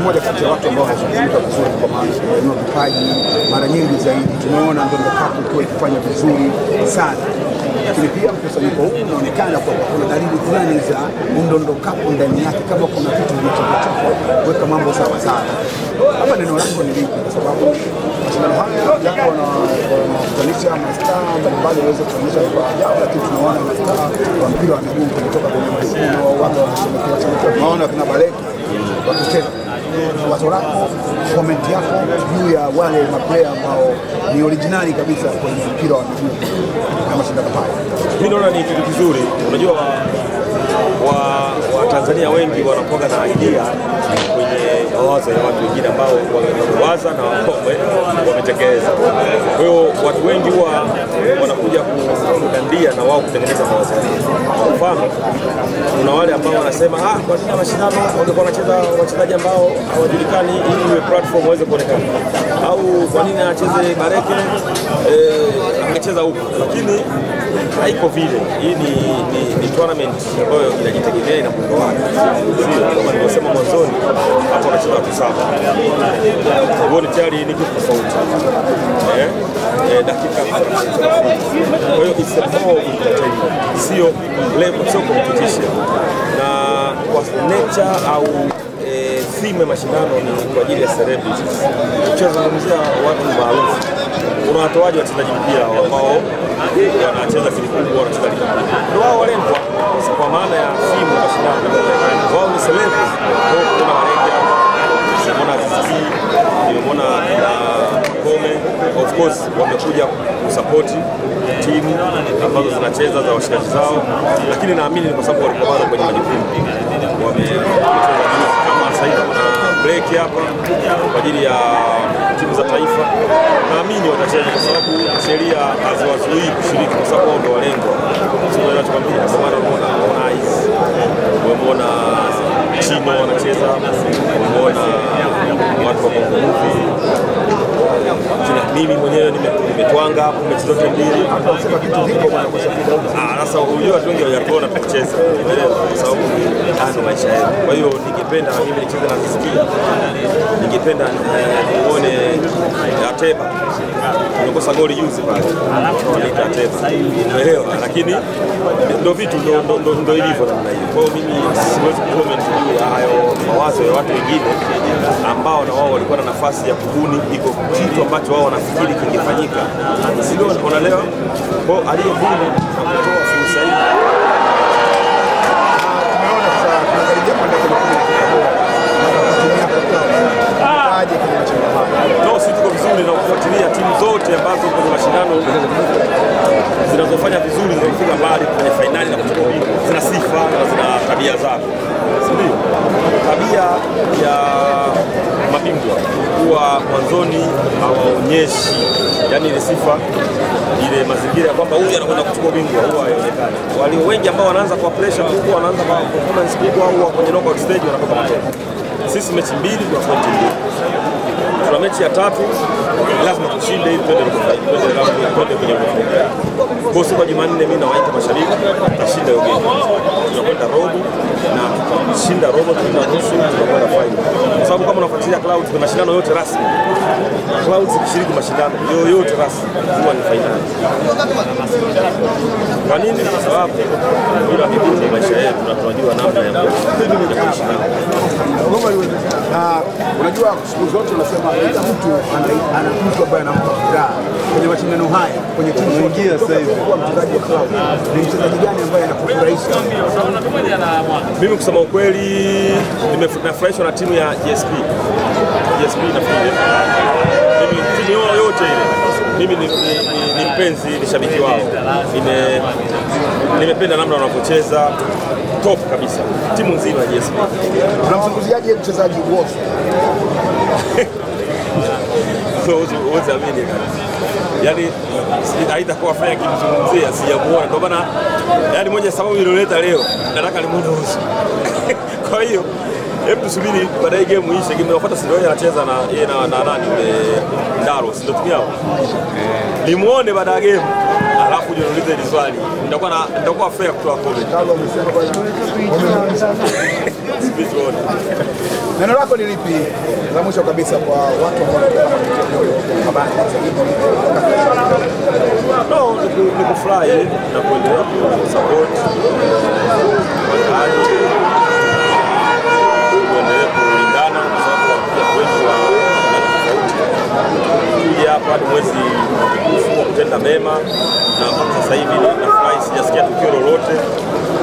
Mmoja kati ya watu ambao wanazungumza vizuri kwa maana ya vipaji mara nyingi zaidi tumeona Ndondo Cup ikiwa ikifanya vizuri sana, lakini pia mkusanyiko huu unaonekana kwamba kuna dalili fulani za Ndondo Cup ndani yake, kama kuna vitu vinachotaka kuweka mambo sawa sawa. Hapa neno lako ni lipi? Kwa sababu mashindano haya yako wanakutanisha mastaa mbalimbali waweze kuonyesha vipaji vyao, lakini tunaona mastaa wa mpira wa miguu kutoka kwenye mashindano watu wanashiriki, tunaona kuna Baleki wakicheza. Wazo lako, comment yako juu ya wale maplayer ambao ni originali kabisa kwenye mpira wa miguu na mashindano haya? Mimi naona ni kitu kizuri. Unajua wa Tanzania wengi wanakuwa na idea kwenye mawazo ya watu wengine ambao wamewaza na wametekeleza. Kwa hiyo watu wengi huwa wanakuja kudandia na wao kutengeneza mawazo yao. Kwa mfano, kuna wale ambao wanasema kwa nini mashindano wangekuwa wanacheza wachezaji ambao hawajulikani ili iwe platform waweze kuonekana, au kwa nini acheze Bareke angecheza huko, lakini haiko vile. Hii ni tournament ambayo inajitegemea, ina muundo wake. Sio kama nilivyosema mwanzoni, hapo wanacheza watu 7. Kwa hiyo tayari ni kitu tofauti. Dakika. Kwa hiyo it's a more entertainment, sio level, sio competition. Na kwa nature au theme ya mashindano ni kwa ajili ya celebrities. Tukizungumzia watu maarufu, kuna watoaji wachezaji mpira ambao wanacheza timu kubwa, wanacheza ligi kubwa, ndio wao walengwa. Kwa maana ya theme ya mashindano, wao ni celebrities. Kuna Marega, kuna Zizi, nimeona Kome, of course wamekuja kusupport timu ambazo zinacheza za washikaji zao, lakini naamini ni kwa sababu walikuwa bado kwenye majukumu. Wamecheza kama sasa hivi kuna break hapa kwa ajili ya timu za taifa. Naamini watacheza kwa sababu sheria haziwazuii kushiriki kwa sababu wao ndio walengwa. Sio tunachokwambia, kwa maana unaona Ice, unaona Chino wanacheza, unaona watu wa Kongo. Mimi mwenyewe nimetwanga hapo mechi zote mbili. Sema kitu hiko bwana, kwa sababu sasa unajua watu wengi hawajaona tukicheza, umeelewa? Kwa sababu ndio maisha yetu. Kwa hiyo ningependa na mimi nicheze na nisikia. Ningependa nione Ateba. Tumekosa goli juzi pale. Tunaita Ateba. Umeelewa? Lakini ndio vitu ndio ilivyo namna hiyo. Kwa hiyo mimi siwezi comment juu ya hayo mawazo ya watu wengine ambao na wao walikuwa na nafasi ya kubuni iko kitu ambacho wao wanafikiri kingefanyika. Sio unaelewa? Kwa aliyebuni na kutoa fursa hii. Tumeona sasa tunakaribia kwenda kwenye sisi tuko vizuri na kufuatilia timu zote ambazo kwenye mashindano zinazofanya vizuri, zinafika mbali kwenye finali na kuchukua ubingwa. Zina sifa na zina tabia zake. Ndio tabia ya mabingwa kuwa mwanzoni hawaonyeshi, yani ile sifa, ile mazingira ya kwamba huyu anakwenda kuchukua ubingwa huwa haionekani. Walio wengi ambao wanaanza kwa pressure kubwa, wanaanza kwa performance kubwa, au kwenye knockout stage wanatoka mapema. Sisi mechi mbili tuna point mbili. Tuna mechi ya 3 lazima tushinde ili twende kwenye mfumo. Kwa siku ya Jumanne mimi nawaita mashabiki tutashinda hiyo game. Tunakwenda robo na tutashinda robo, tunakwenda nusu, tunakwenda final. Kwa sababu kama unafuatilia Clouds kwa mashindano yote rasmi, Clouds ikishiriki mashindano yote rasmi huwa ni finali. Kwa nini? Kwa sababu bila miguu ni maisha yetu na tunajua namna ya kuishi nao. Na unajua siku zote unasema kila mtu ana mtu ambaye anampa furaha kwenye mashindano haya, kwenye timu nyingine. Sasa hivi kwa mchezaji wa klabu ni mchezaji gani ambaye anakufurahisha? Mimi kusema ukweli nimefurahishwa na timu ya GSP. GSP nafikiri mimi timu yote ile mimi ni mpenzi, ni shabiki wao. Nimependa namna wanavyocheza, top kabisa. Timu nzima ya GSP. Unamzungumziaje mchezaji wote? Wote amini kabisa. Yaani haitakuwa fanya kimzungumzia, sijamuona. Ndio maana yani moja sababu iliyoleta leo nataka nimuone uso. Kwa hiyo hebu tusubiri baadaye game iishe. Game inayofuata sio yeye anacheza na yeye na nani yule Ndaro, ndio timu yao. Nimuone baada ya game. Alafu niulize hili swali. Nitakuwa fair kutoa comment. tusubiri tuone. Neno lako ni lipi la mwisho kabisa kwa watu ambao wanataka habari No, ni kufurahi na kuendelea kusupport wachezaji, kuendelea kulingana kwa sababu wanakuja kwetu wa tofauti. Hapa ni mwezi mtukufu wa kutenda mema, na mpaka sasa hivi nafurahi, sijasikia tukio lolote.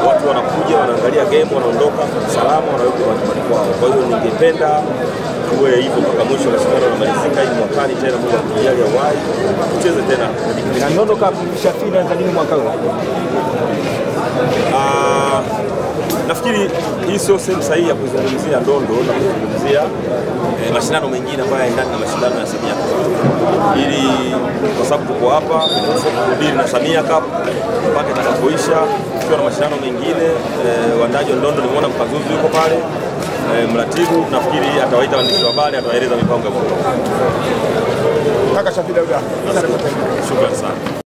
Watu wanakuja, wanaangalia game, wanaondoka salama, wanarudi nyumbani kwao. Kwa hiyo ningependa tuwe hivyo mpaka mwisho wa mashindano yanamalizika, ili mwakani tena Mungu akijalia uhai tucheze tena. Na Ndondo Cup ishafika za nini mwaka huu? Nafikiri hii sio sehemu sahihi ya kuzungumzia Ndondo na kuzungumzia mashindano mengine ambayo yanaendana na mashindano ya Samia Cup. Ili kwa sababu tuko hapa kudili na Samia Cup mpaka itakapoisha, tukiwa na mashindano mengine. Waandaji wa Ndondo nimeona Mkazuzu yuko pale, mratibu nafikiri atawaita waandishi wa habari, atawaeleza mipango ya mwaka. Kaka Shafii Dauda, shukrani sana.